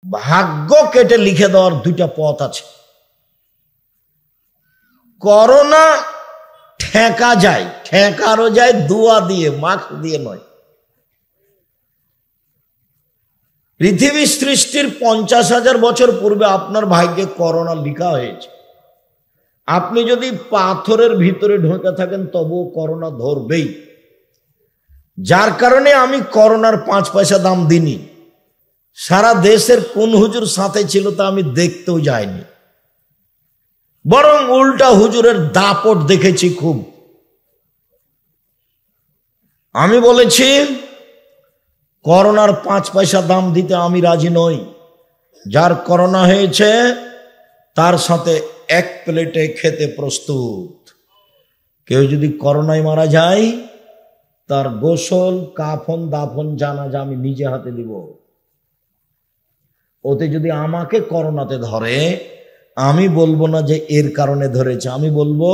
ভাগ্য কেটে লিখে দেওয়ার দুইটা পথ আছে। করোনা ঠেকা যায়, ঠেকারও যায় দোয়া দিয়ে, মাস্ক দিয়ে নয়। পৃথিবী সৃষ্টির 50,000 বছর পূর্বে আপনার ভাগ্যে করোনা লিখা হয়েছে। আপনি যদি পাথরের ভিতরে ঢুকে থাকেন তবুও করোনা ধরবেই। যার কারণে আমি করোনার 5 পয়সা দাম দিইনি। সারা দেশের কোন হুজুর সাথে ছিল তা আমি দেখতেও যাইনি, বরং উল্টা হুজুরের দাপট দেখেছি খুব। আমি বলেছি করোনার 5 পয়সা দাম দিতে আমি রাজি নই। যার করোনা হয়েছে তার সাথে এক প্লেটে খেতে প্রস্তুত। কেউ যদি করোনায় মারা যায় তার গোসল, কাফন, দাফন, জানাজা আমি নিজে হাতে দিব। ওতে যদি আমাকে করোনাতে ধরে আমি বলবো না যে এর কারণে ধরেছে, আমি বলবো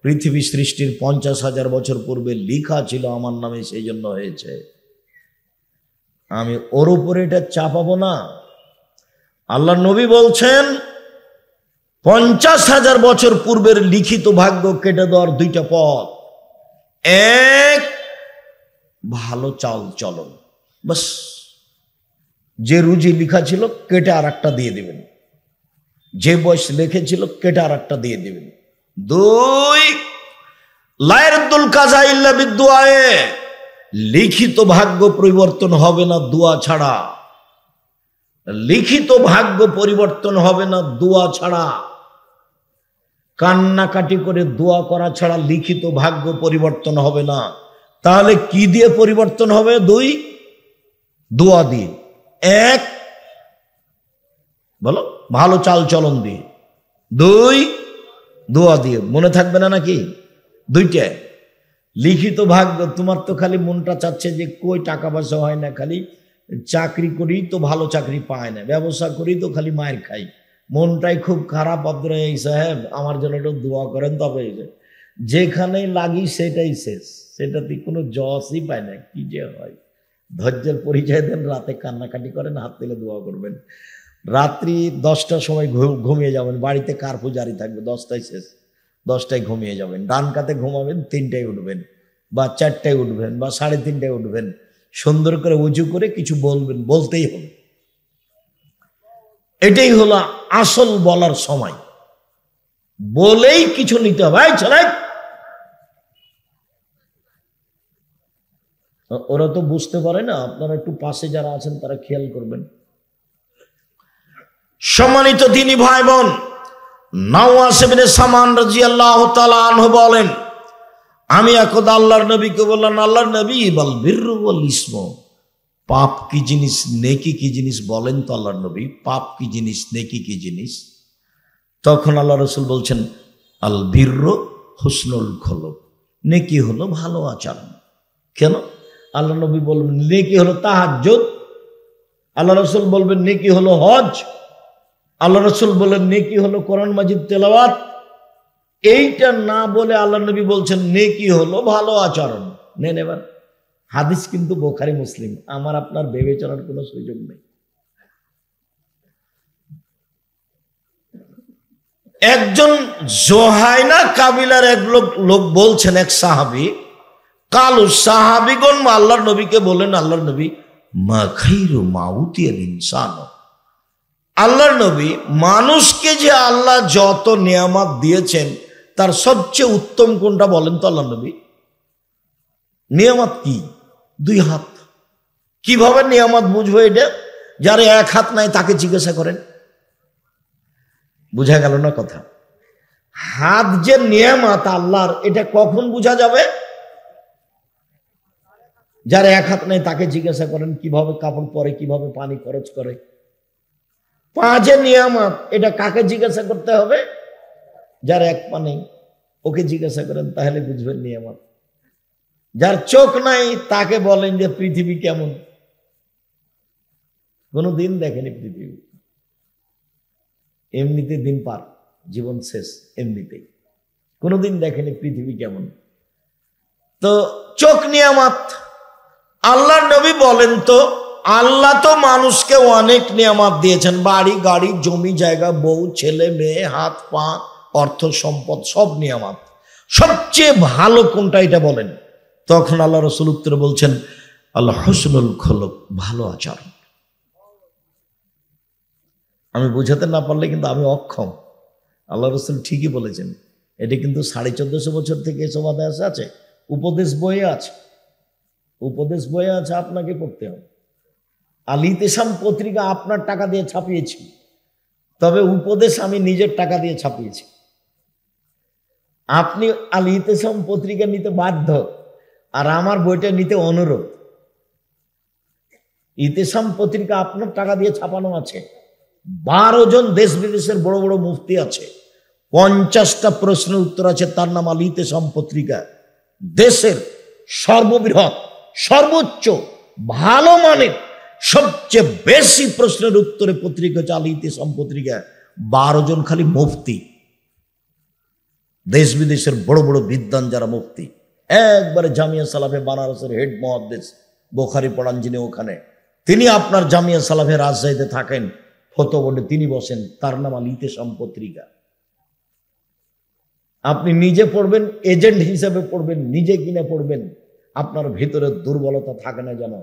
পৃথিবী সৃষ্টির 50,000 বছর পূর্বে লিখা ছিল আমার নামে, সেই জন্য হয়েছে। আমি ওর উপরে এটা চাপাবো না। আল্লাহ নবী বলছেন 50,000 বছর পূর্বের লিখিত ভাগ্য কেটে দেওয়ার দুইটা পথ। এক, ভালো চাল চলন, বাস যে রুজি লিখা ছিল কেটে আর একটা দিয়ে দিবেন, যে বয়স লিখেছিল কেটে আর একটা দিয়ে দিবেন। দুই, লায়রদুল কাজা ইল্লা বিদুআয়ে, লিখিত ভাগ্য পরিবর্তন হবে না দোয়া ছাড়া। লিখিত ভাগ্য পরিবর্তন হবে না দোয়া ছাড়া। কান্নাকাটি করে দোয়া করা ছাড়া লিখিত ভাগ্য পরিবর্তন হবে না। তাহলে কি দিয়ে পরিবর্তন হবে? দুই, দোয়া দিয়ে। এক, বলো, ভালো চাল চলন দিয়ে। দুই, দোয়া দিয়ে। মনে থাকবে না নাকি? দুইটা লিখিত ভাগ্য। তোমার তো খালি মনটা চাচ্ছে যে কই টাকা পয়সা হয় না, খালি চাকরি করি তো ভালো চাকরি পায় না, ব্যবসা করি তো খালি মায়ের খাই, মনটাই খুব খারাপ। আব্দুর সাহেব আমার জন্য একটু দোয়া করেন। তবে যেখানে লাগি সেটাই শেষ, সেটাতে কোনো জসই পায় না। কি যে হয়, ধৈর্যের পরিচয় দেন, রাতে কান্নাকাটি করেন, হাত তুলে দোয়া করবেন। রাত্রি 10টার সময় ঘুমিয়ে যাবেন, বাড়িতে কার্ফিউ জারি থাকবে, 10টায় শেষ, 10টায় ঘুমিয়ে যাবেন। ডান কাতে ঘুমাবেন, 3টায় উঠবেন বা 4টায় উঠবেন বা 3:30টায় উঠবেন। সুন্দর করে উঁচু করে কিছু বলবেন, বলতেই হবে। এটাই হলো আসল বলার সময়, বলেই কিছু নিতে হবে। ওরা তো বুঝতে পারে না, আপনারা একটু পাশে যারা আছেন তারা খেয়াল করবেন। সম্মানিত দ্বীনি ভাই বোন, নাওয়াস ইবনে সামান রাদিয়াল্লাহু তাআলা আনহু বলেন, আমি একদা আল্লাহর নবীকে বললাম, আল্লাহর নবী, বাল বিররু ওয়াল ইসমু, পাপ কি জিনিস, নেকি কি জিনিস বলেন তো আল্লাহর নবী, পাপ কি জিনিস, নেকি কি জিনিস? তখন আল্লাহ রাসূল বলছেন, আল বিররু হুসনুল খুলুক, নেকি হলো ভালো আচরণ। কেন? আল্লাহ নবী বলবেন নেকি হলো তাহাজ্জুদ, আল্লাহ রাসূল বলবেন নেকি হলো হজ, আল্লাহ রাসূল বলেন নেকি হলো কোরআন মাজিদ তেলাওয়াত। এইটা না বলে আল্লাহ নবী বলছেন নেকি হলো ভালো আচরণ। নেন এবার, হাদিস কিন্তু বুখারী মুসলিম, আমার আপনার বিবেচনার কোনো সুযোগ নেই। একজন জোহাইনা কাবিলার এক লোক বলছেন, এক সাহাবী, কালু সাহাবীগণ আল্লাহর নবীকে বলেন, আল্লাহর নবী, মা খাইরু মাউতিয়াল ইনসান, আল্লাহর নবী, মানুষকে যে আল্লাহ যত নিয়ামত দিয়েছেন তার সবচেয়ে উত্তম কোনটা বলেন তো আল্লাহর নবী? নিয়ামত কি? 2 হাত। কিভাবে নিয়ামত বুঝবো এটা? যার 1 হাত নাই তাকে জিজ্ঞাসা করেন। বুঝা গেল না কথা? হাত যে নিয়ামত আল্লাহর, এটা কখন বোঝা যাবে? যার 1 হাত নাই তাকে জিজ্ঞাসা করেন কিভাবে কাপড় পরে, কিভাবে পানি খরচ করে। পা যে নিয়ামত, এটা কাকে জিজ্ঞাসা করতে হবে? যার 1 পা নেই ওকে জিজ্ঞাসা করেন, তাহলে বুঝবেন নিয়ামত। যার চোখ নাই তাকে বলেন যে পৃথিবী কেমন, কোনদিন দেখেনি পৃথিবী, এমনিতে দিন পার, জীবন শেষ এমনিতেই, কোনদিন দেখেনি পৃথিবী কেমন। তো চোখ নিয়ামত। আল্লাহর নবী বলেন তো আল্লাহ তো মানুষকে অনেক নিয়ামত দিয়েছেন, বাড়ি গাড়ি জমি জায়গা বউ ছেলে মেয়ে হাত পা অর্থ সম্পদ সব নিয়ামত। সবচেয়ে ভালো কোনটা এটা বলেন? তখন আল্লাহ রাসূল উত্তরে বলছেন আল্লাহ হুসনুল খুলুক, ভালো আচরণ। আমি বোঝাতে না পারলে কিন্তু আমি অক্ষম। আল্লাহ রাসূল ঠিকই বলেছেন। এটা কিন্তু 1450 বছর থেকে এসব আদেশ আছে, উপদেশ বইয়ে আছে, উপদেশ বইয়ে আছে, আপনাকে পড়তে হবে। আল ইতিসাম পত্রিকা আপনার টাকা দিয়ে ছাপিয়েছি, তবে উপদেশ আমি নিজের টাকা দিয়ে ছাপিয়েছি। আপনি আল ইতিসাম পত্রিকা নিতে বাধ্য, আর আমার বইটা নিতে অনুরোধ। ইতিসাম পত্রিকা আপনার টাকা দিয়ে ছাপানো আছে। 12 জন দেশ বিদেশের বড় বড় মুফতি আছে, 50টা প্রশ্নের উত্তর আছে, তার নাম আল ইতিসাম পত্রিকা। দেশের সর্ববৃহৎ সর্বোচ্চ ভালো মানের সবচেয়ে বেশি প্রশ্নের উত্তরে পত্রিকা হচ্ছে আল ইতিসাম পত্রিকা। 12 জন খালি মুফতি, দেশ বিদেশের বড় বড় বিদ্বান যারা মুফতি, একবারে জামিয়া সালাফে বানারসের হেড মুহাদ্দিস, বুখারী পড়ান যিনি ওখানে, তিনি আপনার জামিয়া সালাফে রাজশাহীতে থাকেন, ফতোয়া বোর্ডে তিনি বসেন, তার নাম আল ইতিসাম পত্রিকা। আপনি নিজে পড়বেন, এজেন্ট হিসেবে পড়বেন, নিজে কিনে পড়বেন, আপনার ভিতরে দুর্বলতা থাকে না যেন।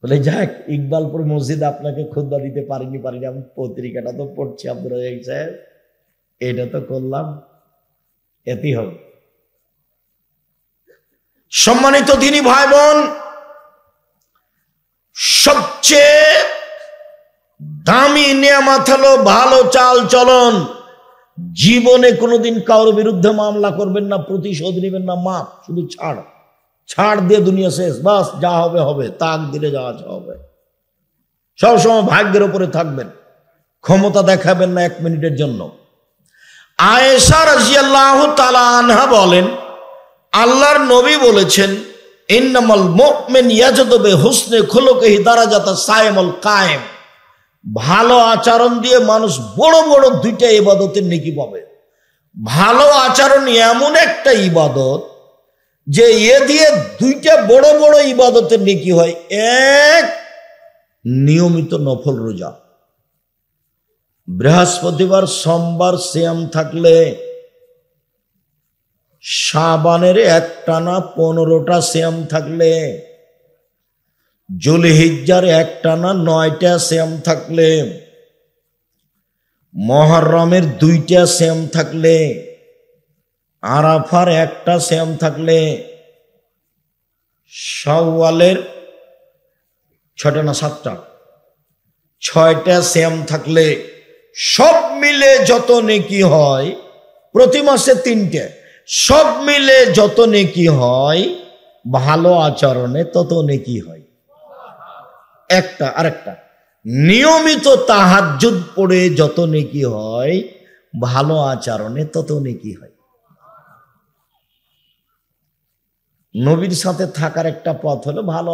বলে যাক, ইকবালপুর মসজিদে আপনাকে খুতবা দিতে পারিনি, আমি পত্রিকাটা তো পড়ছি আব্দুর রাজ্জাক সাহেব, এটা তো করলাম, এতেই হবে। সম্মানিত দিনী ভাই বোন, সবচেয়ে দামি নিয়ামত হলো ভালো চাল চলন। জীবনে কোনোদিন কারোর বিরুদ্ধে মামলা করবেন না, প্রতিশোধ নেবেন না, মাপ, শুধু ছাড়, ছাড় দিয়ে দুনিয়া শেষ, বাস যা হবে হবে, তাক দিলে যা হবে। সবসময় ভাগ্যের উপরে থাকবেন, ক্ষমতা দেখাবেন না 1 মিনিটের জন্য। আয়েশা রাদিয়াল্লাহু তাআলা আনহা বলেন, আল্লাহর নবী বলেছেন, ইন্নামাল মুমিন ইয়াজদু বিহুসনি খুলুকিহি দারাজাতা সাইমুল কায়েম। ভালো আচরণ দিয়ে মানুষ বড় বড় 2টা ইবাদতের নেকি পাবে। ভালো আচরণ এমন একটা ইবাদত যে এ দিয়ে 2টা বড় বড় ইবাদতের নেকি হয়। এক, নিয়মিত নফল রোজা, বৃহস্পতিবার সোমবার সিয়াম থাকলে, শাবানের একটানা 15টা সিয়াম থাকলে, জুলহিজ্জার একটানা 9টা সিয়াম থাকলে, মুহররমের 2টা সিয়াম থাকলে, আরাফার 1টা সিয়াম থাকলে, শাওয়ালের 6টা না 7টা 6টা সিয়াম থাকলে, সব মিলে যত নেকি হয়, প্রতি মাসে 3টে, সব মিলে যত নেকি হয়, ভালো আচরণে তত নেকি হয়। একটা আরেকটা, নিয়মিত তাহাজ্জুদ পড়ে যত নেকি হয়, ভালো আচরণে তত নেকি হয়। নবীর সাথে থাকার একটা পথ হলো ভালো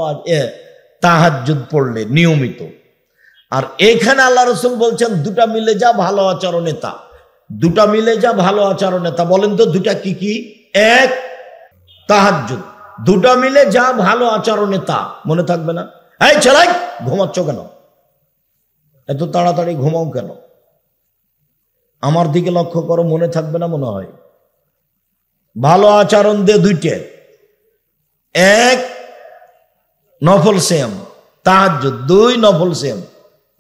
তাহাজ্জুদ পড়লে নিয়মিত। আর এখানে আল্লাহ রাসূল বলছেন 2টা মিলে যা ভালো আচরণে তা, 2টা মিলে যা ভালো আচরণে তা। বলেন তো 2টা কি কি? এক, তাহাজ্জুদ, 2টা মিলে যা ভালো আচরণে তা। মনে থাকবে না? এই ছেলাই, ঘুমাচ্ছ কেন? এত তাড়াতাড়ি ঘুমাও কেন? আমার দিকে লক্ষ্য করো, মনে থাকবে না মনে হয়? ভালো আচরণ দিয়ে 2টে, এক নফল সিয়াম তাহাজ্জুদ, 2 নফল সিয়াম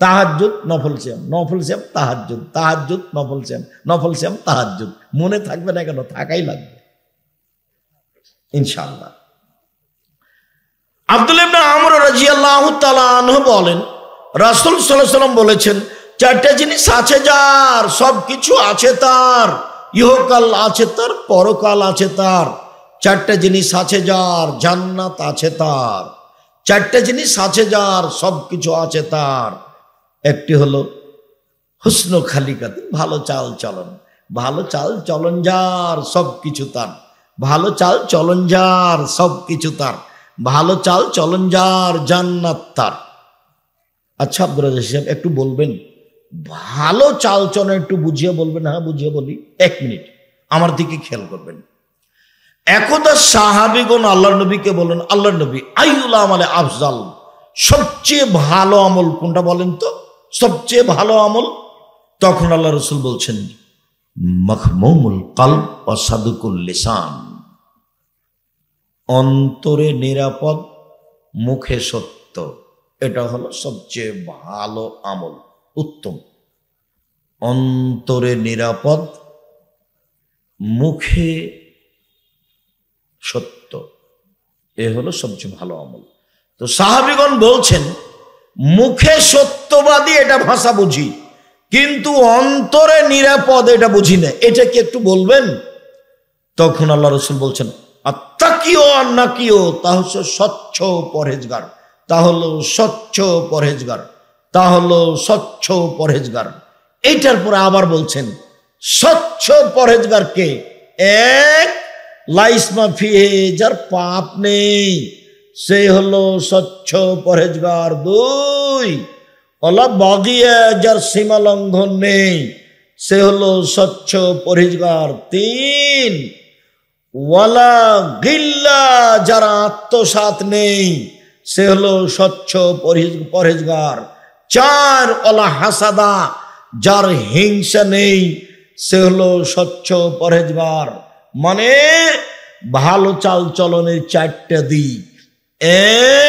তাহাজ্জুদ নফল সিয়াম, নফল সিয়াম তাহাজ্জুদ, তাহাজ্জুদ নফল সিয়াম, নফল সিয়াম তাহাজ্জুদ। মনে থাকবে না কেন? থাকাই লাগবে ইনশাআল্লাহ। আব্দুল্লাহ ইবনে আমর রাদিয়াল্লাহু তাআলা আনহু বলেন, রাসূল সাল্লাল্লাহু আলাইহি ওয়াসাল্লাম বলেছেন, 4টা জিনিস আছে যার, সবকিছু আছে তার, ইহকাল আছে তার, পরকাল আছে তার। 4টা জিনিস আছে যার, জান্নাত আছে তার। 4টা জিনিস আছে যার, সবকিছু আছে তার। একটি হলো হুসনু খালিকাত, ভালো চাল চলন। ভালো চাল চলন যার, সবকিছু তার। ভালো চাল চলন যার, সবকিছু তার। ভালো চাল চলন যার, জান্নাত তার। আচ্ছা আব্দুর রাজ্জাক সাহেব, একটু বলবেন ভালো চাল চলন, একটু বুঝিয়ে বলবেন? হ্যাঁ বুঝিয়ে বলি, 1 মিনিট আমার দিকে খেয়াল করবেন। একদা সাহাবীগণ আল্লাহর নবীকে বললেন, আল্লাহর নবী, আইউল আমালে আফজাল, সবচেয়ে ভালো আমল কোনটা বলেন তো, সবচেয়ে ভালো আমল? তখন আল্লাহ রাসূল বলছেন, মাখমুমুল কলব ওয়া সাদুকুল লিসান, অন্তরে নিরাপদ, মুখে সত্য, এটা হলো সবচেয়ে ভালো আমল, উত্তম। অন্তরে নিরাপদ, মুখে সত্য, এ হলো সবচেয়ে ভালো আমল। তো সাহাবীগণ বলছেন, মুখে সত্যবাদী এটা ভাষা বুঝি, কিন্তু অন্তরে নিরাপদ এটা বুঝি না, এটা কি একটু বলবেন? তখন আল্লাহ রাসূল বলছেন, আত্তাকিও আর নাকিও, তা হচ্ছে স্বচ্ছ পরহেজগার, তা হলো স্বচ্ছ পরহেজগার, তা হলো স্বচ্ছ পরহেজগার। এইটার পরে আবার বলছেন, স্বচ্ছ পরহেজগারকে এক, লাইসমা ফিহে, যার পাপ নেই সে হলো স্বচ্ছ পরহেজগার। দুই, ওলা বাগিয়া, যার সীমা লঙ্ঘন নেই সে হলো স্বচ্ছ পরহেজগার। তিন, ওয়ালা গিল্লা, যার আত্মসাৎ নেই সে হলো স্বচ্ছ পরহেজগার। চার, ওলা হাসাদা, যার হিংসা নেই সে হলো স্বচ্ছ পরহেজগার। মানে ভালো চাল চলনের চারটা দিক।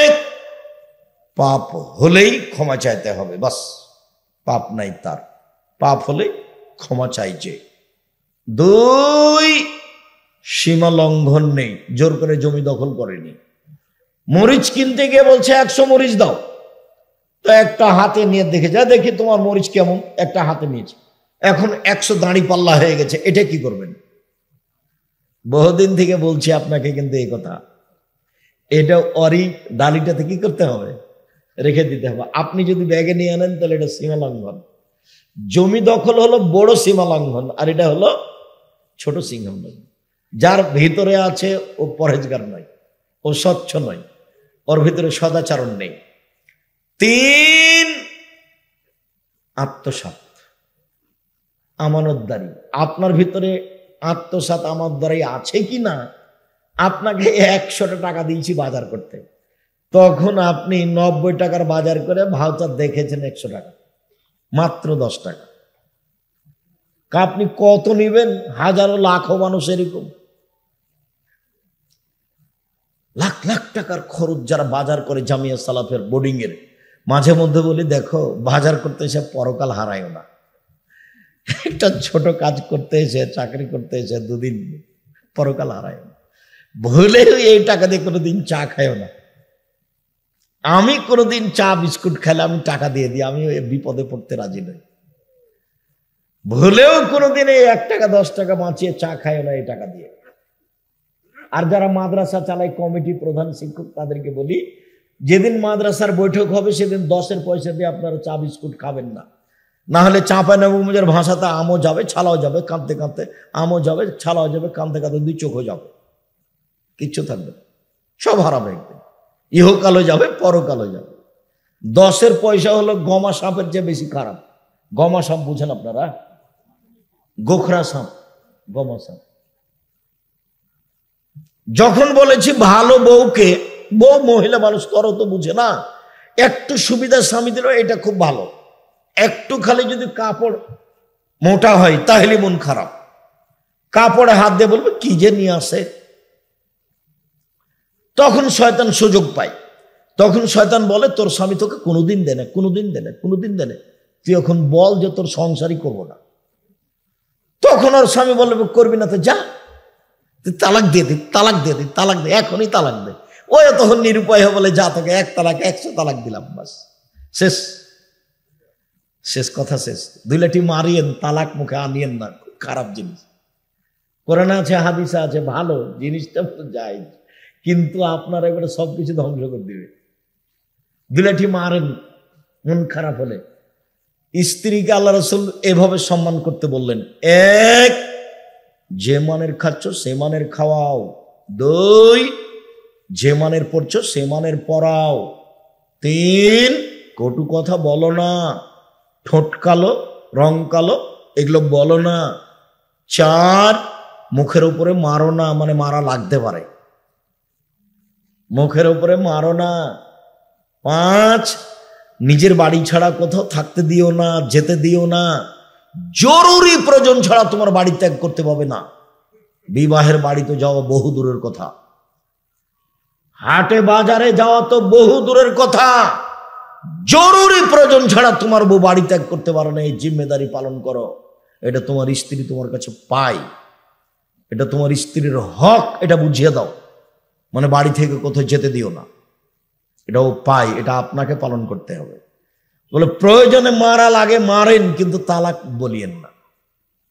এক, পাপ হলেই ক্ষমা চাইতে হবে, বাস, পাপ নাই তার, পাপ হলে ক্ষমা চাইছে। দুই, সীমা লঙ্ঘন নেই, জোর করে জমি দখল করেনি। মরিচ কিনতে গিয়ে বলছে 100 মরিচ দাও, তো একটা হাতে নিয়ে দেখে যা, দেখি তোমার মরিচ কেমন, একটা হাতে নিয়েছে, এখন 100 দাঁড়ি পাল্লা হয়ে গেছে, এটা কি করবেন? বহুদিন থেকে বলছি আপনাকে, কিন্তু এই কথা, এটা অরি ডালিটাতে কি করতে হবে, রেখে দিতে হবে। আপনি যদি ব্যাগে নিয়ে আনেন তাহলে এটা সীমা লঙ্ঘন। জমি দখল হলো বড় সীমা লঙ্ঘন, আর এটা হলো ছোট সীমা লঙ্ঘন। যার ভিতরে আছে ও পরহেজগার নয়, ও স্বচ্ছ নয়, ওর ভিতরে সদাচরণ নেই। তিন, আত্মসাৎ, আমানতদারি। আপনার ভিতরে আত্মসাৎ আমানতদারি আছে কি না? আপনাকে 100 টাকা দিয়েছি বাজার করতে, তখন আপনি 90 টাকার বাজার করে ভাউচার দেখেছেন 100 টাকা, মাত্র 10 টাকা। আপনি কত নিবেন? হাজারো লাখো মানুষ এরকম, লাখ লাখ টাকার খরচ যারা বাজার করে জামিয়া সালাফের বোর্ডিং এর। মাঝে মধ্যে বলি, দেখো বাজার করতে এসে পরকাল হারায়ও না। একটা ছোট কাজ করতে এসে, চাকরি করতে এসে 2 দিন পরকাল হারায় না। ভুলেও এই টাকা দিয়ে কোনোদিন চা খায়ও না। আমি কোনোদিন চা বিস্কুট খেলে আমি টাকা দিয়ে দিই, আমি বিপদে পড়তে রাজি নই। ভুলেও কোনোদিন এই 1 টাকা 10 টাকা বাঁচিয়ে চা খায়ও না এই টাকা দিয়ে। আর যারা মাদ্রাসা চালায়, কমিটি, প্রধান শিক্ষক, তাদেরকে বলি, যেদিন মাদ্রাসার বৈঠক হবে সেদিন 10-এর পয়সা দিয়ে আপনারা চা বিস্কুট খাবেন না, না হলে চাঁপাইনবাবগঞ্জের ভাষাতে আমও যাবে ছালাও যাবে, কাঁদতে কাঁদতে আমও যাবে ছালাও যাবে, কাঁদতে কাঁদতে 2 চোখও যাবে, কিচ্ছু থাকবে না, সব হারাবে একদিন। ইহকালও যাবে, পরকালও যাবে। 10-এর পয়সা হলো গমা সাপের চেয়ে বেশি খারাপ। গমা সাপ বুঝেন আপনারা? গোখরা সাপ, গমা সাপ। যখন বলেছি ভালো বউকে, বউ মহিলা মানুষ, তরও তো বুঝে না, একটু সুবিধা স্বামী দিল, এটা খুব ভালো। একটু খালি যদি কাপড় মোটা হয় তাহলে মন খারাপ, কাপড়ে হাত দিয়ে বলবে কি যে নিয়ে আসে, তখন শয়তান সুযোগ পায়। তখন শয়তান বলে, তোর স্বামী তোকে কোনোদিন দেয় না, কোনোদিন দেয় না, কোনোদিন দেয় না, তুই এখন বল যে তোর সংসারই করবো না। তখন ওর স্বামী বলবে, করবি না তো যা, তুই তালাক দিয়ে দি, তালাক দিয়ে দি, তালাক দে, এখনই তালাক দে। ওই তখন নিরুপায় বলে, যা তোকে 1 তালাক 100 তালাক দিলাম, বাস শেষ, শেষ কথা শেষ। 2 লাঠি মারিয়েন, তালাক মুখে আনিয়েন না, খুব খারাপ জিনিস। কোরআনে আছে, হাদিসে আছে, ভালো জিনিসটা যায়, কিন্তু আপনারা এবারে সবকিছু ধ্বংস করে দিবে। 2 লাঠি মারেন মন খারাপ হলে। স্ত্রীকে আল্লাহ রাসূল এভাবে সম্মান করতে বললেন, 1, যে মানের খাচ্ছ সে মানের খাওয়াও। 2, যে মানের পড়ছো সে মানের পড়াও। 3, কটু কথা বলো না, ঠোঁট কালো, রং কালো, এগুলো বলো না। 4, মুখের উপরে মারো না, মানে মারা লাগতে পারে, মুখের উপরে মারো না। 5, নিজের বাড়ি ছাড়া কোথাও থাকতে দিও না, যেতে দিও না। জরুরি প্রয়োজন ছাড়া তোমার বাড়ি ত্যাগ করতে পারবে না। বিবাহের বাড়ি তো যাওয়া বহু দূরের কথা, হাটে বাজারে যাওয়া তো বহু দূরের কথা। জরুরি প্রয়োজন ছাড়া তোমার বউ বাড়ি ত্যাগ করতে পারো না। এই জিম্মেদারি পালন করো। এটা তোমার স্ত্রী তোমার কাছে পায়, এটা তোমার স্ত্রীর হক, এটা বুঝিয়ে দাও। মানে বাড়ি থেকে কোথাও যেতে দিও না, এটাও পায়, এটা আপনাকে পালন করতে হবে। বলে প্রয়োজনে মারা লাগে মারেন, কিন্তু তালাক বলিয়েন না।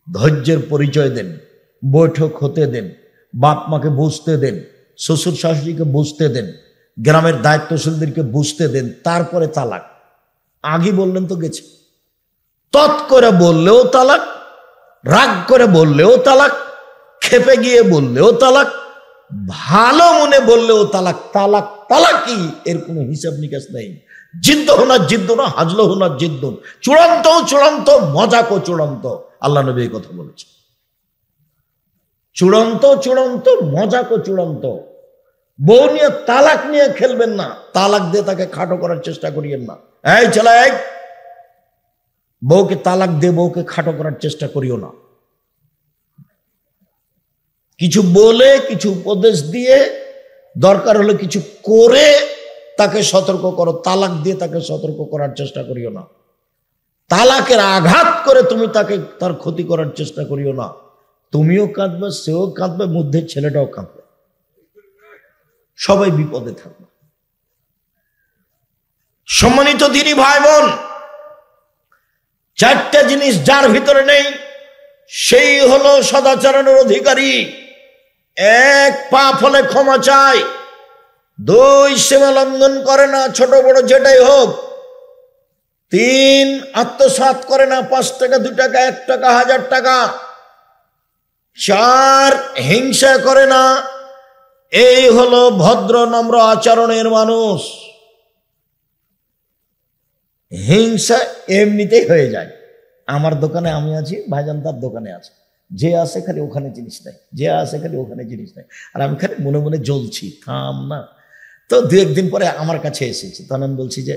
ধৈর্যের পরিচয় দেন, বৈঠক হতে দেন, বাপ মাকে বুঝতে দেন, শ্বশুর শাশুড়িকে বুঝতে দেন, গ্রামের দায়িত্বশীলদেরকে বুঝতে দেন, তারপরে তালাক। আগে বললেন তো গেছে। তৎ করে বললেও তালাক, রাগ করে বললেও তালাক, খেপে গিয়ে বললেও তালাক, ভালো মনে বললেও তালাক। তালাক তালাকই, এর কোনো হিসাব নিকাশ নেই। জিদ্দ হোনা জিদ্দ না, হাজলো হোনা জিদ্দ, চূড়ান্ত চূড়ান্ত, মজাকো চূড়ান্ত। আল্লাহ নবী এই কথা বলেছে, চূড়ান্ত চূড়ান্ত, মজাকো চূড়ান্ত। বউ নিয়ে তালাক নিয়ে খেলবেন না, তালাক দিয়ে তাকে খাটো করার চেষ্টা করিয়েন না। এই ছেলে, বউকে তালাক দিয়ে বউকে খাটো করার চেষ্টা করিও না। কিছু বলে, কিছু উপদেশ দিয়ে, দরকার হলে কিছু করে তাকে সতর্ক করো। তালাক দিয়ে তাকে সতর্ক করার চেষ্টা করিও না। তালাকের আঘাত করে তুমি তাকে তার ক্ষতি করার চেষ্টা করিও না। তুমিও কাঁদবে, সেও কাঁদবে, মধ্যে ছেলেটাও কাঁদবে, সবাই বিপদে থাকবে। সম্মানিত দিনী ভাই বোন, 4টে জিনিস যার ভিতরে নেই সেই হলো সদাচরণের অধিকারী। 1, পাপ হলে ক্ষমা চায়। 2, সীমা লঙ্ঘন করে না, ছোট বড় যেটাই হোক। 3, আত্মসাৎ করে না, 5 টাকা 2 টাকা 1 টাকা 1000 টাকা। 4, হিংসা করে না। এই হলো ভদ্র নম্র আচরণের মানুষ। হিংসা এমনিতেই হয়ে যায়। আমার দোকানে আমি আছি, ভাইজান তার দোকানে আছে, যে আসে খালি ওখানে জিনিস নেই, যে আসে খালি ওখানে জিনিস নেই, আর আমি খালি মনে মনে জ্বলছি, থাম না। তো 2-1 দিন পরে আমার কাছে এসেছে, তখন আমি বলছি যে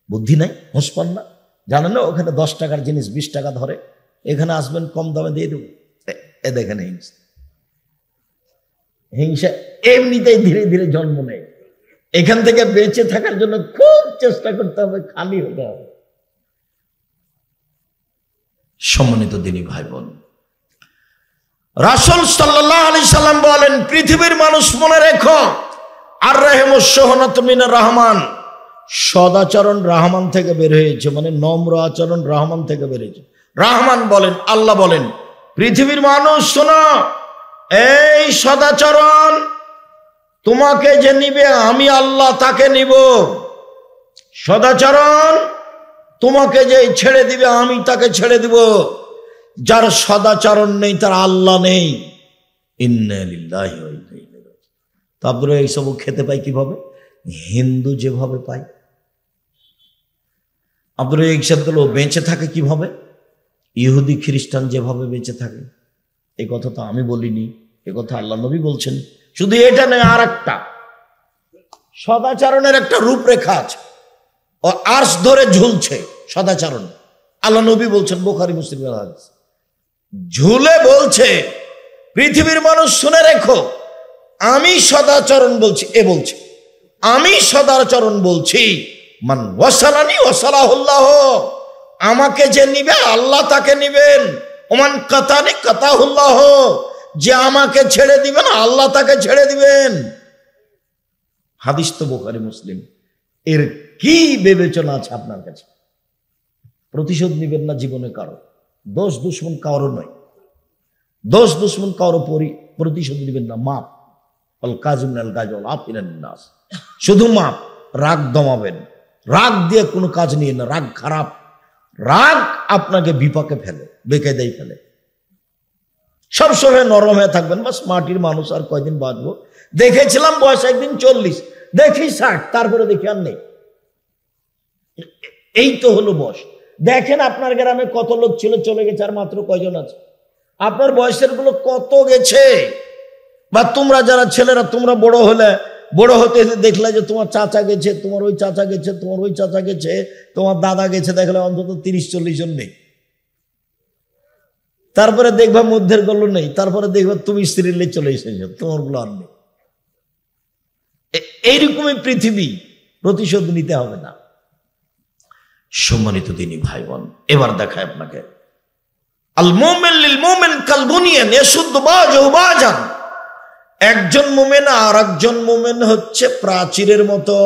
বুদ্ধি নাই, হুঁশ পান না, জানেন না ওখানে 10 টাকার জিনিস 20 টাকা ধরে, এখানে আসবেন কম দামে দিয়ে দেবো। এ দেখেন হিংসা। হিংসা এমনিতেই ধীরে ধীরে জন্ম নেয়। এখান থেকে বেঁচে থাকার জন্য খুব চেষ্টা করতে হবে, খালি হতে হবে। সম্মানিত দিনী ভাই বোন, রাসূল সাল্লাল্লাহু আলাইহি সাল্লাম বলেন, পৃথিবীর মানুষ মনে রেখো, আর রাহমুস সোহনাত মিনার রহমান, সদাচরণ রহমান থেকে বের হয়েছে, মানে নম্র আচরণ রহমান থেকে বের হয়েছে। রহমান বলেন, আল্লাহ বলেন, পৃথিবীর মানুষ শোনো, এই সদাচরণ তোমাকে যে নিবে আমি আল্লাহ তাকে নিব। সদাচরণ তোমাকে যে ছেড়ে দিবে আমি তাকে ছেড়ে দিব। যার সদাচরণ নেই তার আল্লাহ নেই। ইন্না লিল্লাহি ওয়া ইন্না ইলাইহি রাজিউন। তো আপনারা এইসব খেতে পাই কিভাবে? হিন্দু যেভাবে পায়। আপনারা এইসবগুলো বেঁচে থাকে কিভাবে? ইহুদি খ্রিস্টান যেভাবে বেঁচে থাকে। এই কথা তো আমি বলিনি, এ কথা আল্লাহ নবী বলছেন। শুধু এটা নয়, আর একটা সদাচরণের একটা রূপরেখা আছে, ও আরশ ধরে ঝুলছে সদাচরণ। আল্লাহ নবী বলছেন, বুখারী মুসলিমের হাদিস, ঝুলে বলছে, পৃথিবীর মানুষ শুনে রেখো, আমি সদাচরণ বলছি। এ বলছে, আমি সদাচরণ বলছি, মান ওয়াসালানি ওয়াসালাহুল্লাহ, আমাকে যে নিবে আল্লাহ তাকে নিবেন। ওমান কাতানি কাতাহুল্লাহ, যে আমাকে ছেড়ে দিবেন আল্লাহ তাকে ছেড়ে দিবেন। হাদিস তো বুখারী মুসলিম। এর কি বিবেচনা আছে আপনার কাছে? প্রতিশোধ নিবেন না জীবনে কারো, দোষ দুশ্মন কারো নয়, দোষ দুশ্মন কারো প্রতিশোধ নিবেন না। মাপ, আল কাযিমিনাল গায়জ ওয়াল আফিনান নাস, শুধু মাপ। রাগ দমাবেন, রাগ দিয়ে কোনো কাজ নিয়ে না, রাগ খারাপ। রাগ আপনাকে বিপাকে ফেলে, বেকায়দায় ফেলে। সবসময় নরম হয়ে থাকবেন, বাস মাটির মানুষ, আর কয়দিন বাঁচবো। দেখেছিলাম বয়স একদিন 40, দেখি 60, তারপরে দেখি আর নেই। এই তো হলো বয়স। দেখেন আপনার গ্রামে কত লোক ছিল, চলে গেছে, আর মাত্র কয়জন আছে? আপনার বয়সের গুলো কত গেছে, বা তোমরা যারা ছেলেরা তোমরা বড় হতে দেখলে যে তোমার চাচা গেছে, তোমার ওই চাচা গেছে, তোমার ওই চাচা গেছে, তোমার দাদা গেছে, দেখলে অন্তত 30-40 জন নেই। তারপরে দেখবা মধ্যের গুলো নেই, তারপরে দেখবা তুমি স্ত্রীর চলে এসেছো, তোমার গুলো আর নেই। এইরকমই পৃথিবী, প্রতিশোধ নিতে হবে না। সম্মানিত দিনী ভাই বোন, এবার দেখায় আপনাকে আল মুমিন লিল মুমিন কাল বুনিয়ান ইয়াশুদ্দু বাযুহু বাযান। একজন মুমিন আর একজন মুমিন হচ্ছে প্রাচীরের মতো।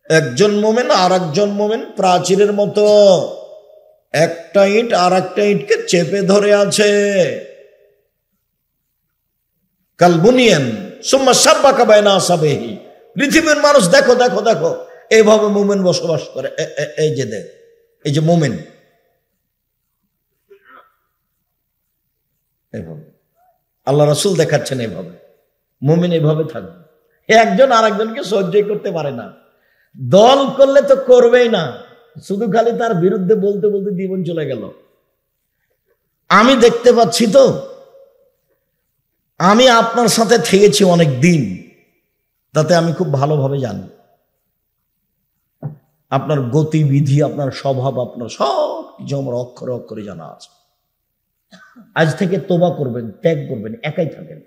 একজন মুমিন আর একজন মুমিন প্রাচীরের মতো, একটা ইট আর একটা ইটকে চেপে ধরে আছে। কাল বুনিয়ান সুম্মা শাব্বাকা বাইনা আসাবিহি। পৃথিবীর মানুষ দেখো দেখো দেখো, এইভাবে মুমিন বসবাস করে। এই যে দেখ, এই যে মুমিন এইভাবে, আল্লাহ রাসূল দেখাচ্ছেন এইভাবে মুমিন এইভাবে থাকবে। একজন আর একজনকে সহ্য করতে পারে না, দল করলে তো করবেই না, শুধু খালি তার বিরুদ্ধে বলতে বলতে জীবন চলে গেল। আমি দেখতে পাচ্ছি তো, আমি আপনার সাথে থেকেছি অনেক দিন, তাতে আমি খুব ভালোভাবে জানি আপনার গতিবিধি, আপনার স্বভাব, আপনার সব কিছু আমার অক্ষরে অক্ষরে জানা আছে। আজ থেকে তোবা করবেন, ত্যাগ করবেন, একাই থাকেন।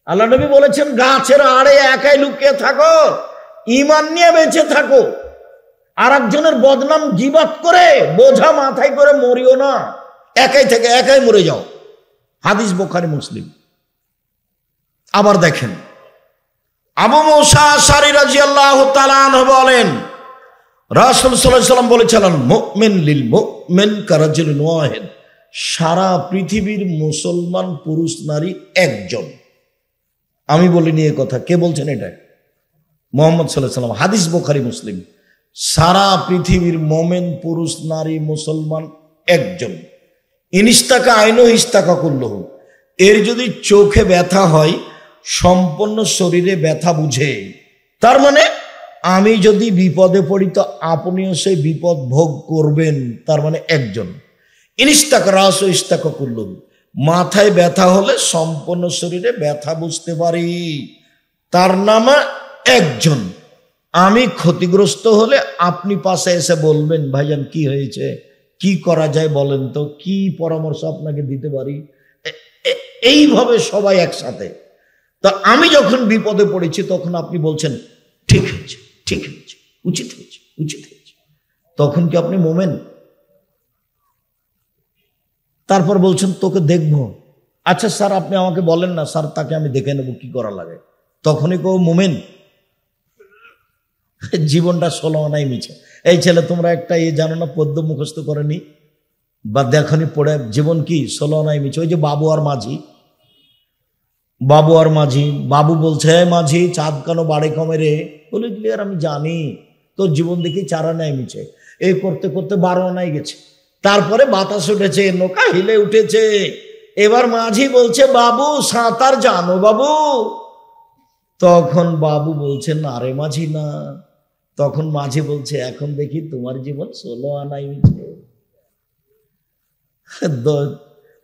আল্লাহ নবী বলেছেন গাছের আড়ে একাই লুকিয়ে থাকো, ঈমান নিয়ে বেঁচে থাকো। আর একজনের বদনাম গীবত করে বোঝা মাথায় করে মরিও না, একাই থেকে একাই মরে যাও। হাদিস বুখারী মুসলিম। আবার দেখেন আবু মুসা আশআরী রাদিয়াল্লাহু তাআলা আনহু বলেন রাসূল সাল্লাল্লাহু আলাইহি ওয়াসাল্লাম বলেছিলেন মুমিন লিল মুমিন কারাজুলিন ওয়াহিদ। সারা পৃথিবীর মুসলমান পুরুষ নারী একজন। আমি বলিনি এ কথা, কে বলছেন? এটা মুহাম্মদ সাল্লাল্লাহু আলাইহি ওয়াসাল্লাম, হাদিস বুখারী মুসলিম। সারা পৃথিবীর মোমেন পুরুষ নারী মুসলমান একজন। ইনিস্তাকা আইনো ইস্তাকা কুল্লুহু। এর যদি চোখে ব্যথা হয়, সম্পূর্ণ শরীরে ব্যথা বুঝে। তার মানে আমি যদি বিপদে পড়ি তো আপনিও সেই বিপদ ভোগ করবেন, তার মানে একজন। ইনিস্তাকা রাস ইস্তাকা কুল্লুহু। মাথায় ব্যথা হলে সম্পূর্ণ শরীরে ব্যথা বুঝতে পারি, তার নাম একজন। আমি ক্ষতিগ্রস্ত হলে আপনি পাশে এসে বলবেন ভাইজান কি হয়েছে, কি করা যায় বলেন তো, কি পরামর্শ আপনাকে দিতে পারি। এইভাবে সবাই একসাথে। তা আমি যখন বিপদে পড়েছি তখন আপনি বলছেন ঠিক হয়েছে, ঠিক হয়েছে, উচিত হয়েছে, উচিত হয়েছে, তখন কি আপনি মোমেন? তারপর বলছেন তোকে দেখবো। আচ্ছা স্যার আপনি আমাকে বলেন না, স্যার তাকে আমি দেখে নেবো কি করা লাগে, তখনই কেউ মোমেন? জীবনটা 16 আনাই মিছে। এই ছেলে তোমরা একটা জানো না, পদ্য মুখস্থ করেনি বা দেখনি পড়ে, জীবন কি 16 আনাই মিছে। ওই যে বাবু আর মাঝি, বাবু আর মাঝি, বাবু বলছে মাঝি চাঁদ কেন বাড়ে কমে রে? বলে ক্লিয়ার আমি জানি তোর জীবন দেখি 4 আনাই মিছে। এই করতে করতে 12 আনাই গেছে। তারপরে বাতাস উঠেছে, নৌকা হিলে উঠেছে। এবার মাঝি বলছে বাবু সাঁতার জানো বাবু? তখন বাবু বলছে না রে মাঝি না। তখন মাঝি বলছে এখন দেখি তোমার জীবন 16 আনাই মিছে।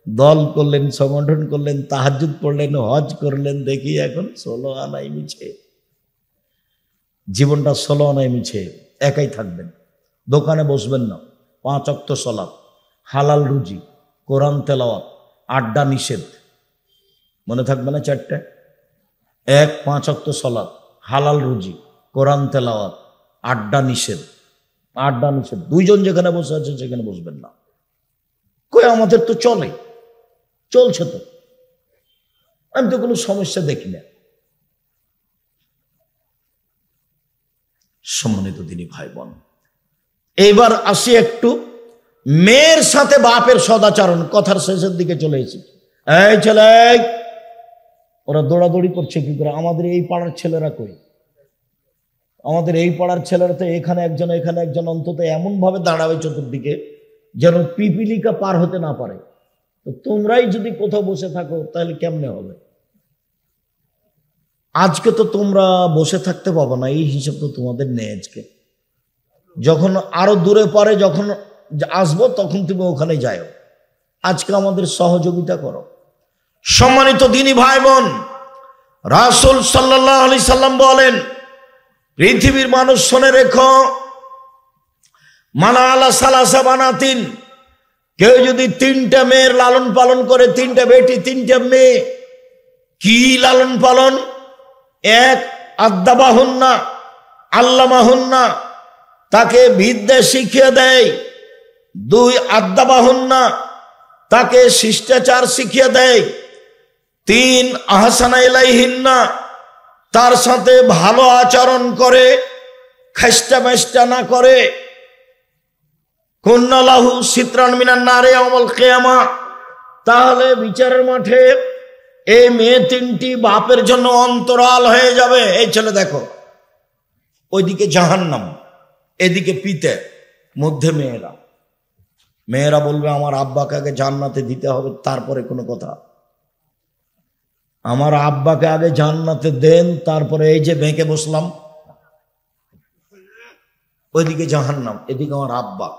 দল করলেন, সংগঠন করলেন, তাহাজ্জুদ পড়লেন, হজ করলেন, দেখি এখন 16 আনাই মিছে। জীবনটা 16 আনাই মিছে। একাই থাকবেন, দোকানে বসবেন না, 5 ওয়াক্ত সালাত, হালাল রুজি, কোরআন তেলাওয়াত, আড্ডা নিষেধ। মনে থাকবে না 4টে? 1 5 ওয়াক্ত সালাত, হালাল রুজি, কোরআন তেলাওয়াত, আড্ডা নিষেধ। আড্ডা নিষেধ। 2 জন যেখানে বসে আছে সেখানে বসবেন না। কই আমাদের তো চলে, চলছে তো, আমি তো কোনো সমস্যা দেখি না। সম্মানিত দিনী ভাই বোন, এইবার আসি একটু মেয়ের সাথে বাপের সদাচরণ। কথার শেষের দিকে চলে এসেছি। এই ছেলে, ওরা দৌড়াদৌড়ি করছে কি করে? আমাদের এই পাড়ার ছেলেরা কই? আমাদের এই পাড়ার ছেলেরা তো এখানে একজন এখানে একজন, অন্তত এমন ভাবে দাঁড়াবে চতুর্দিকে যেন পিপিলিকা পার হতে না পারে। তো তোমরাই যদি কোথাও বসে থাকো তাহলে কেমনে হবে? আজকে তো তোমরা বসে থাকতে পাবো না, এই হিসাব তো তোমাদের নেই আজকে। যখন আরো দূরে পারে যখন আসবো তখন তুমি ওখানে যাও। আজকে আমাদের সহযোগিতা করো। সম্মানিত দিনী ভাই বোন, রাসূল সাল্লাল্লাহু আলাইহি সাল্লাম বলেন, পৃথিবীর মানুষ শুনে রেখো, মানা আলা সালাসা বানাতিন, কেউ যদি 3টা মেয়ের লালন পালন করে, 3টা বেটি 3টা মেয়ে, কি লালন পালন? 1 আদ্দাবাহুন্না আল্লামাহুন্না, তাকে বিদ্যা শিখিয়ে দেয়। 2 আদ্দাবাহুন্না, তাকে শিষ্টাচার শিখিয়ে দেয়। 3 আহসানা ইলাইহিন্না, তার সাথে ভালো আচরণ করে, খাস্টা মেষ্টা না করে। কুন্না লাহু সিতরান মিনান নারে ইয়াউমুল কিয়ামা, তাহলে বিচারের মাঠে এই মেয়ে 3টি বাপের জন্য অন্তরাল হয়ে যাবে। এই ছেলে দেখো, ওইদিকে জাহান্নাম, এদিকে পিতে, মধ্যে মেয়েরা। মেয়েরা বলবে আমার আব্বাকে আগে জান্নাতে দিতে হবে, তারপরে কোনো কথা। আমার আব্বাকে আগে জান্নাতে দেন, তারপরে এই যে বেঁকে বসলাম, ওইদিকে জাহান্নাম, এদিকে আমার আব্বা,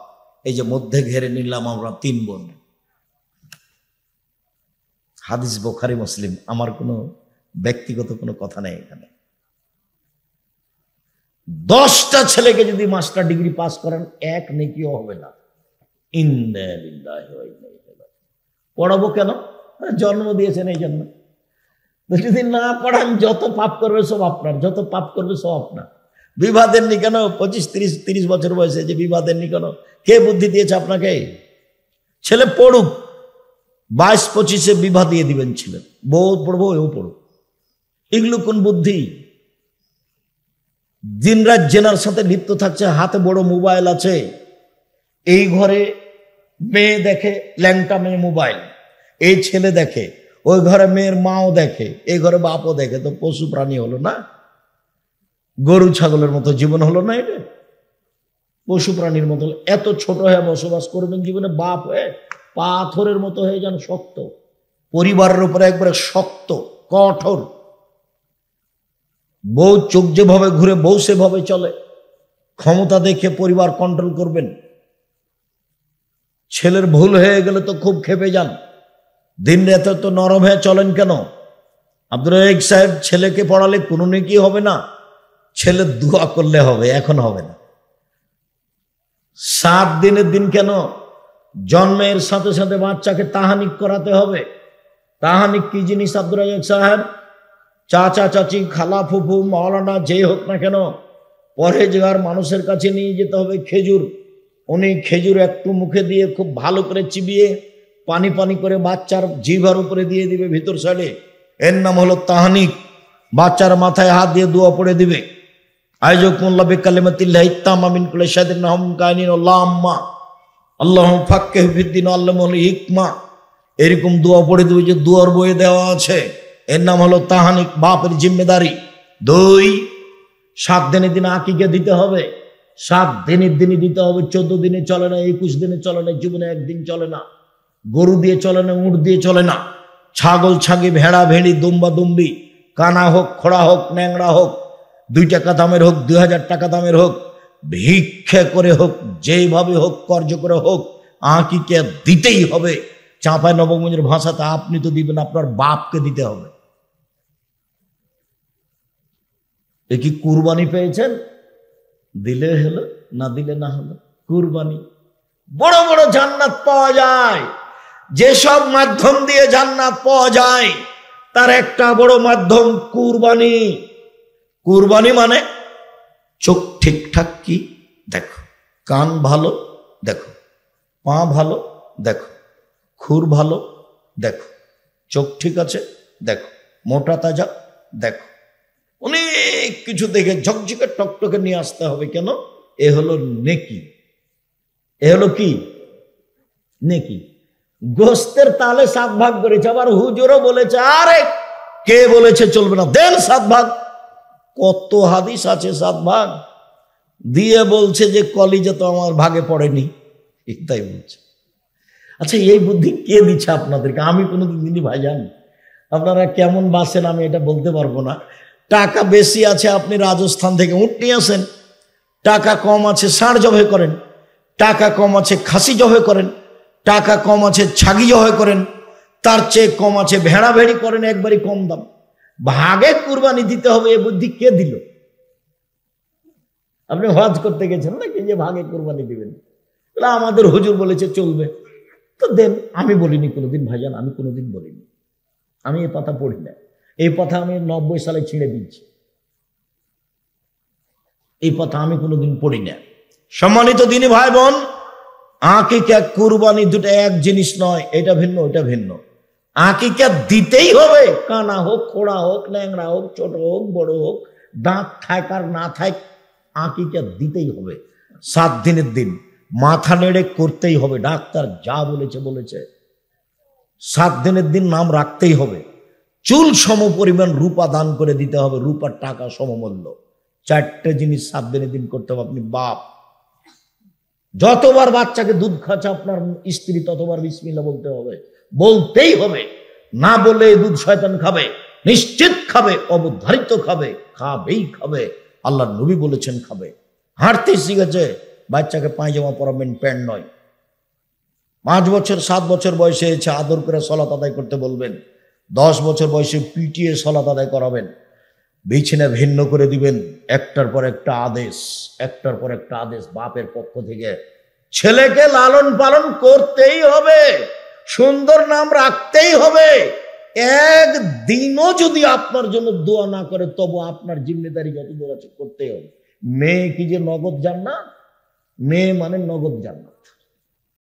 এই যে মধ্যে ঘেরে নিলাম আমরা 3 বোন। হাদিস বুখারী মুসলিম, আমার কোনো ব্যক্তিগত কোনো কথা নেই এখানে। 10টা ছেলেকে যদি মাস্টার ডিগ্রি পাস করেন, 1 নেকিও হবে না। ইন্না লিল্লাহি ওয়া ইন্না ইলাইহি রাজিউন। পড়াবো কেন? জন্ম দিয়েছেন এই জন্য। যদি না পড়ান, যত পাপ করবে সব আপনার, যত পাপ করবে সব আপনার। বিবাহ দেননি কেন? 25-30 বছর বয়সে যে বিবাহ দেননি কেন? কে বুদ্ধি দিয়েছে আপনাকে? ছেলে পড়ুক, 22-25-এ বিবাহ দিয়ে দিবেন ছেলে। বউ পড়বো, এও পড়ুক। এগুলো কোন বুদ্ধি? দিনরাত জেনার সাথে লিপ্ত থাকছে, হাতে বড় মোবাইল আছে। এই ঘরে মেয়ে দেখে, ল্যাংটা মেয়ে মোবাইল, এই ছেলে দেখে। ওই ঘরে মেয়ের মাও দেখে, এই ঘরে বাপও দেখে। তো পশু প্রাণী হলো না? গরু ছাগলের মতো জীবন হলো না? এটা পশু প্রাণীর মতো। এত ছোট হয়ে বসবাস করবেন জীবনে, বাপ হয়ে পাথরের মতো হয়ে যান, শক্ত, পরিবারের উপরে একবারে শক্ত, কঠোর। বউ চোখ যেভাবে ঘুরে, বউ সেভাবে চলে। ক্ষমতা দেখে পরিবার কন্ট্রোল করবেন। ছেলের ভুল হয়ে গেলে তো খুব খেপে যান। দিন রাতে তো নরম হয়ে চলেন কেন? আব্দুর রাজ্জাক সাহেব, ছেলেকে পড়ালে কোনো নেকি হবে না, ছেলে দোয়া করলে হবে, এখন হবে না। 7 দিনের দিন কেন? জন্মের সাথে সাথে বাচ্চাকে তাহানিক করাতে হবে। তাহানিক কি জিনিস আব্দুর রাজ্জাক সাহেব? চাচা চাচি, খালা ফুফু, মাওলানা যেই হোক না কেন, পরহেজগার মানুষের কাছে নিয়ে যেতে হবে খেজুর। উনি খেজুর একটু মুখে দিয়ে খুব ভালো করে চিবিয়ে পানি পানি করে বাচ্চার জিভার উপরে দিয়ে দিবে, ভিতর সাইডে। এর নাম হলো তাহানিক। বাচ্চার মাথায় হাত দিয়ে দোয়া পড়ে দিবে, আইজুকুমুল্লাহ বিকালিমাতিল্লাহি তাম্মা মিন কুল্লি শাইতানিন ওয়া কাইনিন আল্লাহুম্মা আল্লাহুম্মা ফাক্কিহু ফিদ্দীন আল্লামুল হিকমা। এরকম দোয়া পড়ে দিবে, যে দোয়ার বইয়ে দেওয়া আছে। এর নাম হলো তাহানিক, বাপের জিম্মেদারি। 2 7 দিনের দিন আকিকা দিতে হবে। 7 দিনের দিনই দিতে হবে। 14 দিনে চলে না, 21 দিনে চলে না, জীবনে একদিন চলে না। গরু দিয়ে চলে না, উট দিয়ে চলে না। ছাগল ছাগি, ভেড়া ভেড়ি, দুম্বা দুম্বি, কানা হোক, খোড়া হোক, ন্যাংরা হোক, 2 টাকা দামের হোক, 2000 টাকা দামের হোক, ভিক্ষে করে হোক, যেইভাবে হোক, কর্জ করে হোক, আকিকা দিতেই হবে। চাঁপাই নবগঞ্জের ভাষাতে আপনি তো দিবেন, আপনার বাপকে দিতে হবে। এ কি কুরবানি পেয়েছেন? দিলে হলো, না দিলে না হলো। কুরবানি। বড় বড় জান্নাত পাওয়া যায়। যেসব মাধ্যম দিয়ে জান্নাত পাওয়া যায়, তার একটা বড় মাধ্যম কুরবানি। কুরবানি মানে চোখ ঠিকঠাক কি দেখো, কান ভালো দেখো, পা ভালো দেখো, খুর ভালো দেখো, চোখ ঠিক আছে দেখো, মোটা তাজা দেখো, অনেক কিছু দেখে ঝকঝকে টকটকে নিয়ে আসতে হবে। কেন? এ হলো নেকি। এ হলো কি? নেকি। গোস্তের তালে 7 ভাগ করেছে। আবার হুজুরও বলেছে, আরে কে বলেছে চলবে না, দেন 7 ভাগ। কত হাদিস আছে 7 ভাগ দিয়ে বলছে যে কলিজা তো আমার ভাগে পড়েনি, তাই বলছে। আচ্ছা, এই বুদ্ধি কে দিচ্ছে আপনাদেরকে? আমি কোনোদিন দিনই ভাইজান, আপনারা কেমন বাসেন আমি এটা বলতে পারবো না। টাকা বেশি আছে, আপনি রাজস্থান থেকে উট নিয়ে আসেন। টাকা কম আছে, ষাঁড় জবাই করেন। টাকা কম আছে, খাসি জবাই করেন। টাকা কম আছে ছাগি জবাই করেন, তার চেয়ে কম আছে ভেড়া ভেড়ি করেন, একবারই কম দাম। ভাগে কুরবানি দিতে হবে এ বুদ্ধি কে দিল? আপনি হজ করতে গেছেন নাকি যে ভাগে কুরবানি দিবেন? আমাদের হুজুর বলেছে চলবে, তো দেন। আমি বলিনি কোনোদিন ভাইজান, আমি কোনোদিন বলিনি, আমি এই কথা পড়ি না। এই কথা আমি 90 সালে ছিঁড়ে দিচ্ছি, এই কথা আমি কোনোদিন পড়ি না। সম্মানিত দিনী ভাই বোন, আকিকা কুরবানি দুটো এক জিনিস নয়, এটা ভিন্ন ওটা ভিন্ন। আকিকা দিতেই হবে, কানা হোক, খোড়া হোক, ল্যাংড়া হোক, ছোট হোক, বড় হোক, দাঁত থাক আর না থাক, আকিকা দিতেই হবে। 7 দিনের দিন মাথা নেড়ে করতেই হবে, ডাক্তার যা বলেছে বলেছে। 7 দিনের দিন নাম রাখতেই হবে। চুল সম পরিমাণ রূপা দান করে দিতে হবে, রূপার টাকা সমমূল্য। 4টে জিনিস 7 দিনের দিন করতে হবে। আপনি বাপ, যতবার বাচ্চাকে দুধ খাচ্ছে আপনার স্ত্রী, ততবার বিসমিল্লাহ বলতে হবে, বলতেই হবে। না বলে দুধ শয়তান খাবে, নিশ্চিত খাবে, অবধারিত খাবে, খাবেই খাবে। আল্লাহর নবী বলেছেন খাবে। হাঁটতে শিখেছে, বাচ্চাকে পায়জামা পরাবেন, প্যান্ট নয়। 5 বছর 7 বছর বয়সে এসে আদর করে সলাত আদায় করতে বলবেন। 10 বছর বয়সে পিটিয়ে সলাত আদায় করাবেন। বিছানা ভিন্ন করে দিবেন। একটার পর একটা আদেশ, একটার পর একটা আদেশ বাপের পক্ষ থেকে। ছেলেকে লালন পালন করতেই হবে, সুন্দর নাম রাখতেই হবে। একদিনও যদি আপনার জন্য দোয়া না করে, তবু আপনার জিম্মেদারি যত দূর আছে করতেই হবে। মেয়ে কি যে নগদ জান্নাত? মেয়ে মানে নগদ জান্নাত।